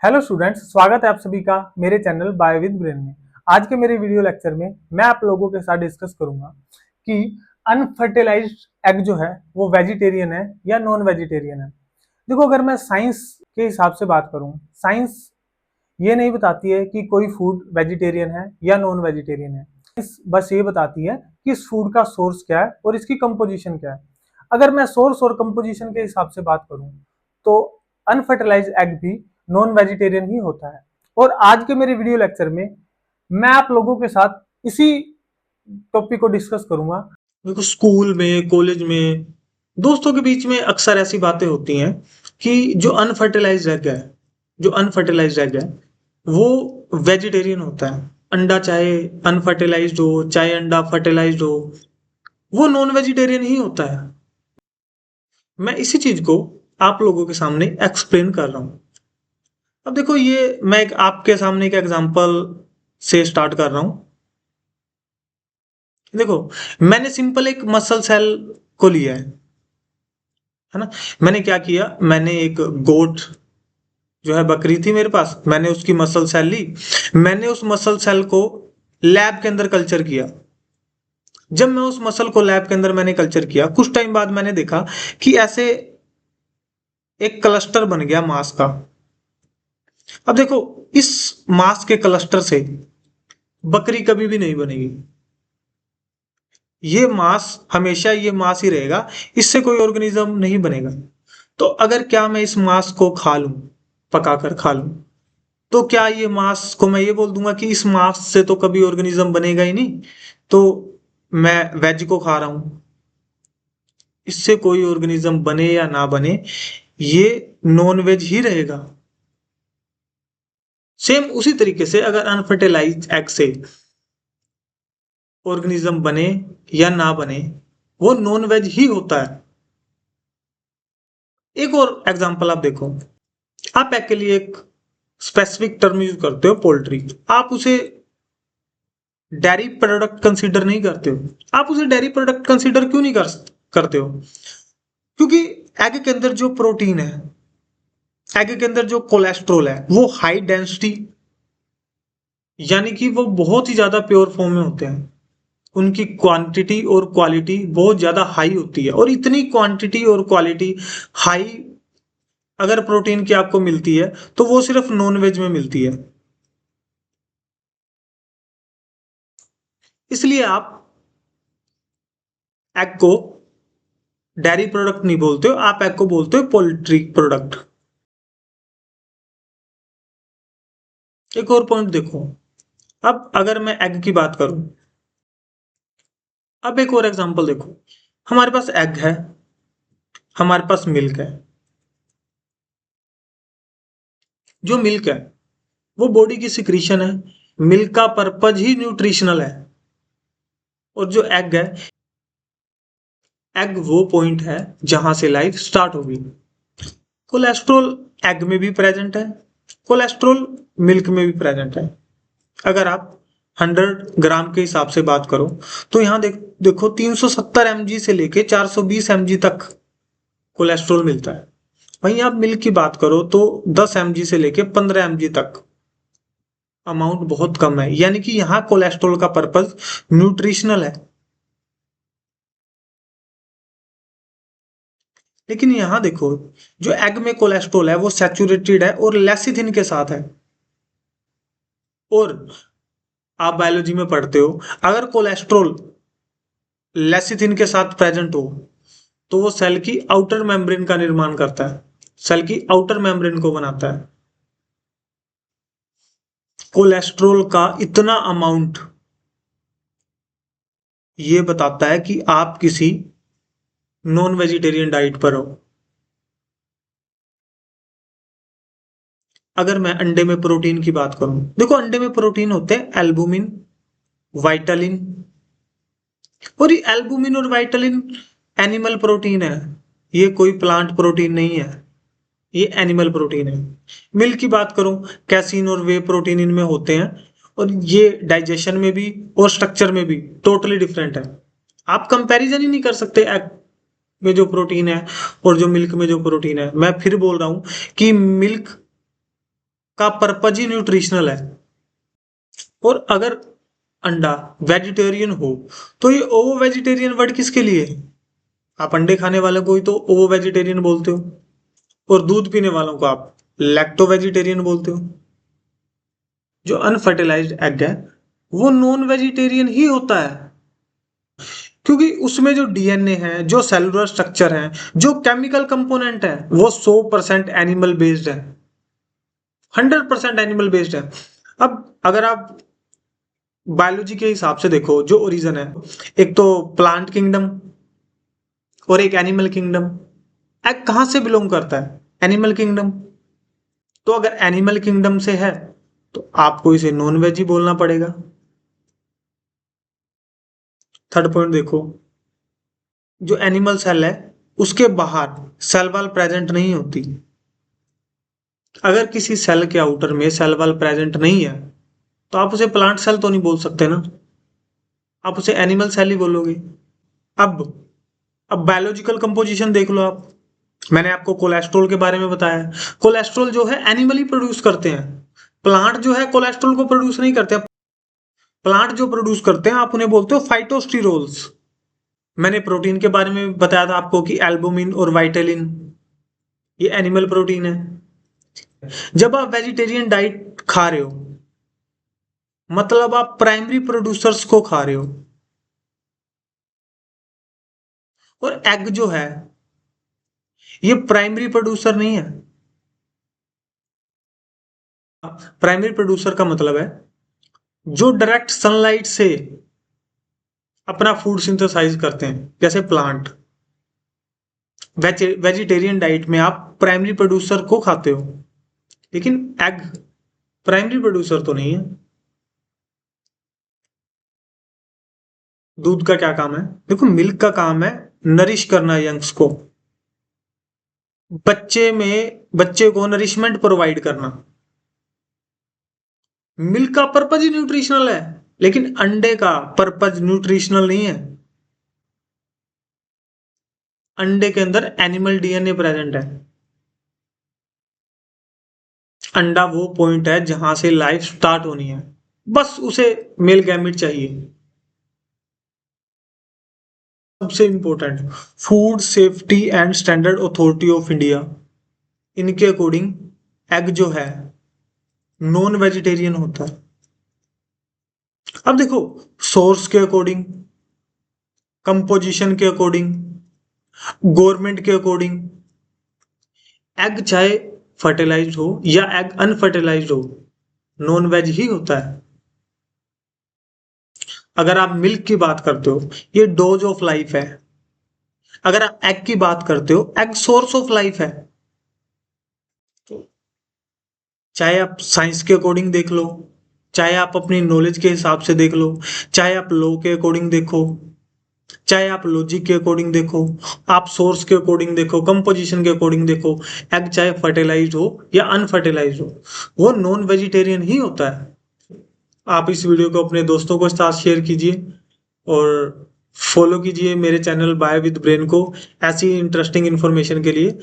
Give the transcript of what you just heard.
Hello students, स्वागत है आप सभी का मेरे चैनल बायो विद ब्रेन में। आज के मेरे वीडियो लेक्चर में मैं आप लोगों के साथ डिस्कस करूंगा कि अनफर्टिलाइज्ड एग जो है वो वेजिटेरियन है या नॉन वेजिटेरियन है। देखो, अगर मैं साइंस के हिसाब से बात करूं, साइंस ये नहीं बताती है कि कोई फूड वेजिटेरियन है या नॉन वेजिटेरियन है। बस ये बताती है कि इस फूड का सोर्स क्या है और इसकी कंपोजिशन क्या है। अगर मैं सोर्स और कंपोजिशन के हिसाब से बात करूं तो अनफर्टिलाइज्ड एग भी नॉन वेजिटेरियन ही होता है। और आज के मेरे वीडियो लेक्चर में मैं आप लोगों के साथ इसी टॉपिक को डिस्कस करूंगा। देखो, स्कूल में, कॉलेज में, दोस्तों के बीच में अक्सर ऐसी बातें होती हैं कि जो अनफर्टिलाइज्ड एग है, वो वेजिटेरियन होता है। अंडा चाहे अनफर्टिलाइज्ड हो, चाहे अंडा फर्टिलाइज्ड हो, वो नॉन वेजिटेरियन ही होता है। मैं इसी चीज को आप लोगों के सामने एक्सप्लेन कर रहा हूँ। अब देखो, ये मैं आपके सामने एक एग्जांपल से स्टार्ट कर रहा हूँ। देखो, मैंने सिंपल एक मसल सेल को लिया है ना। मैंने क्या किया, मैंने एक गोट जो है, बकरी थी मेरे पास, मैंने उसकी मसल सेल ली। मैंने उस मसल सेल को लैब के अंदर कल्चर किया। जब मैं उस मसल को लैब के अंदर मैंने कल्चर किया, कुछ टाइम बाद मैंने देखा कि ऐसे एक क्लस्टर बन गया मांस का। अब देखो, इस मांस के क्लस्टर से बकरी कभी भी नहीं बनेगी। ये मांस हमेशा ये मांस ही रहेगा, इससे कोई ऑर्गेनिज्म नहीं बनेगा। तो अगर क्या मैं इस मांस को खा लूं, पकाकर खा लूं, तो क्या ये मांस को मैं ये बोल दूंगा कि इस मांस से तो कभी ऑर्गेनिज्म बनेगा ही नहीं, तो मैं वेज को खा रहा हूं। इससे कोई ऑर्गेनिज्म बने या ना बने, ये नॉन वेज ही रहेगा। सेम उसी तरीके से अगर अनफर्टिलाइज्ड एग से ऑर्गेनिज्म बने या ना बने, वो नॉन वेज ही होता है। एक और एग्जांपल आप देखो। आप एग के लिए एक स्पेसिफिक टर्म यूज करते हो, पोल्ट्री। आप उसे डेयरी प्रोडक्ट कंसीडर नहीं करते हो। आप उसे डेयरी प्रोडक्ट कंसीडर क्यों नहीं करते हो? क्योंकि एग के अंदर जो प्रोटीन है, एग के अंदर जो कोलेस्ट्रॉल है, वो हाई डेंसिटी, यानी कि वो बहुत ही ज्यादा प्योर फॉर्म में होते हैं। उनकी क्वांटिटी और क्वालिटी बहुत ज्यादा हाई होती है। और इतनी क्वांटिटी और क्वालिटी हाई अगर प्रोटीन की आपको मिलती है, तो वो सिर्फ नॉन वेज में मिलती है। इसलिए आप एग को डेयरी प्रोडक्ट नहीं बोलते हो, आप एग को बोलते हो पोल्ट्री प्रोडक्ट। एक और पॉइंट देखो। अब अगर मैं एग की बात करूं, अब एक और एग्जांपल देखो। हमारे पास एग है, हमारे पास मिल्क है। जो मिल्क है वो बॉडी की सिक्रीशन है। मिल्क का पर्पज ही न्यूट्रिशनल है। और जो एग है, एग वो पॉइंट है जहां से लाइफ स्टार्ट होगी। कोलेस्ट्रॉल एग में भी प्रेजेंट है, कोलेस्ट्रॉल मिल्क में भी प्रेजेंट है। अगर आप 100 ग्राम के हिसाब से बात करो, तो यहाँ देखो 370 mg से लेके 420 mg तक कोलेस्ट्रॉल मिलता है। वहीं आप मिल्क की बात करो तो 10 mg से लेके 15 mg तक। अमाउंट बहुत कम है, यानी कि यहाँ कोलेस्ट्रॉल का पर्पज न्यूट्रिशनल है। लेकिन यहाँ देखो, जो एग में कोलेस्ट्रॉल है वो सैचुरेटेड है और लेसिथिन के साथ है। और आप बायोलॉजी में पढ़ते हो, अगर कोलेस्ट्रॉल लेसिथिन के साथ प्रेजेंट हो, तो वो सेल की आउटर मेम्ब्रेन का निर्माण करता है, सेल की आउटर मेम्ब्रेन को बनाता है। कोलेस्ट्रॉल का इतना अमाउंट ये बताता है कि आप किसी नॉन वेजिटेरियन डाइट पर हो। अगर मैं अंडे में प्रोटीन की बात करूं, देखो अंडे में प्रोटीन होते हैं एल्बुमिन, वाइटालिन। और ये एल्बुमिन और वाइटालिन एनिमल प्रोटीन है, ये कोई प्लांट प्रोटीन नहीं है, ये एनिमल प्रोटीन है। मिल्क की बात करूं, कैसीन और वे प्रोटीन इनमें होते हैं। और ये डाइजेशन में भी और स्ट्रक्चर में भी टोटली डिफरेंट है। आप कंपैरिजन ही नहीं कर सकते एग में जो प्रोटीन है और जो मिल्क में जो प्रोटीन है। मैं फिर बोल रहा हूं कि मिल्क का पर्पज ही न्यूट्रिशनल है। और अगर अंडा वेजिटेरियन हो तो ये ओवो वेजिटेरियन वर्ड किसके लिए है? आप अंडे खाने वालों को ही तो ओवो वेजिटेरियन बोलते हो, और दूध पीने वालों को आप लैक्टो वेजिटेरियन बोलते हो। जो अनफर्टिलाइज्ड एग है वो नॉन वेजिटेरियन ही होता है, क्योंकि उसमें जो डीएनए है, जो सेलुलर स्ट्रक्चर है, जो केमिकल कंपोनेंट है, वो 100% एनिमल बेस्ड है, 100% एनिमल बेस्ड है। अब अगर आप बायोलॉजी के हिसाब से देखो, जो ओरिजिन है, एक तो प्लांट किंगडम और एक एनिमल किंगडम। एग कहां से बिलोंग करता है? Animal kingdom. तो अगर एनिमल किंगडम से है तो आपको इसे नॉन वेज ही बोलना पड़ेगा। थर्ड पॉइंट देखो, जो एनिमल सेल है उसके बाहर सेल वॉल प्रेजेंट नहीं होती। अगर किसी सेल के आउटर में सेल वॉल प्रेजेंट नहीं है तो आप उसे प्लांट सेल तो नहीं बोल सकते ना, आप उसे एनिमल सेल ही बोलोगे। अब अब बायोलॉजिकल कंपोजिशन देख लो आप। मैंने आपको कोलेस्ट्रॉल के बारे में बताया। कोलेस्ट्रॉल जो है एनिमल ही प्रोड्यूस करते हैं, प्लांट जो है कोलेस्ट्रॉल को प्रोड्यूस नहीं करते। प्लांट जो प्रोड्यूस करते हैं आप उन्हें बोलते हो फाइटोस्टेरोल्स। मैंने प्रोटीन के बारे में बताया था आपको कि एल्बुमिन और वाइटेलिन ये एनिमल प्रोटीन है। जब आप वेजिटेरियन डाइट खा रहे हो मतलब आप प्राइमरी प्रोड्यूसर्स को खा रहे हो, और एग जो है ये प्राइमरी प्रोड्यूसर नहीं है। प्राइमरी प्रोड्यूसर का मतलब है जो डायरेक्ट सनलाइट से अपना फूड सिंथेसाइज करते हैं, जैसे प्लांट। वेजिटेरियन डाइट में आप प्राइमरी प्रोड्यूसर को खाते हो, लेकिन एग प्राइमरी प्रोड्यूसर तो नहीं है। दूध का क्या काम है? देखो, मिल्क का काम है नरिश करना यंग्स को, बच्चे को नरिशमेंट प्रोवाइड करना। मिल्क का पर्पज ही न्यूट्रिशनल है, लेकिन अंडे का पर्पज न्यूट्रिशनल नहीं है। अंडे के अंदर एनिमल डीएनए प्रेजेंट है। अंडा वो पॉइंट है जहां से लाइफ स्टार्ट होनी है, बस उसे मेल गैमेट चाहिए। सबसे important, food safety and standard authority of India, इनके अकॉर्डिंग एग जो है नॉन वेजिटेरियन होता है। अब देखो, सोर्स के अकॉर्डिंग, कंपोजिशन के अकॉर्डिंग, गवर्नमेंट के अकॉर्डिंग, एग चाहे फर्टिलाइज्ड हो या एग अनफर्टिलाइज्ड हो, नॉन वेज ही होता है। अगर आप मिल्क की बात करते हो, ये डोज ऑफ लाइफ है। अगर आप एग की बात करते हो, एग सोर्स ऑफ लाइफ है। चाहे आप साइंस के अकॉर्डिंग देख लो, चाहे आप अपनी नॉलेज के हिसाब से देख लो, चाहे आप लॉ के अकॉर्डिंग देखो, चाहे आप लॉजिक के अकॉर्डिंग देखो, आप सोर्स के अकॉर्डिंग देखो, कंपोजिशन के अकॉर्डिंग देखो, एग चाहे फर्टिलाइज्ड हो या अनफर्टिलाइज्ड हो, वो नॉन वेजिटेरियन ही होता है। आप इस वीडियो को अपने दोस्तों के साथ शेयर कीजिए और फॉलो कीजिए मेरे चैनल बाय विद ब्रेन को ऐसी इंटरेस्टिंग इन्फॉर्मेशन के लिए।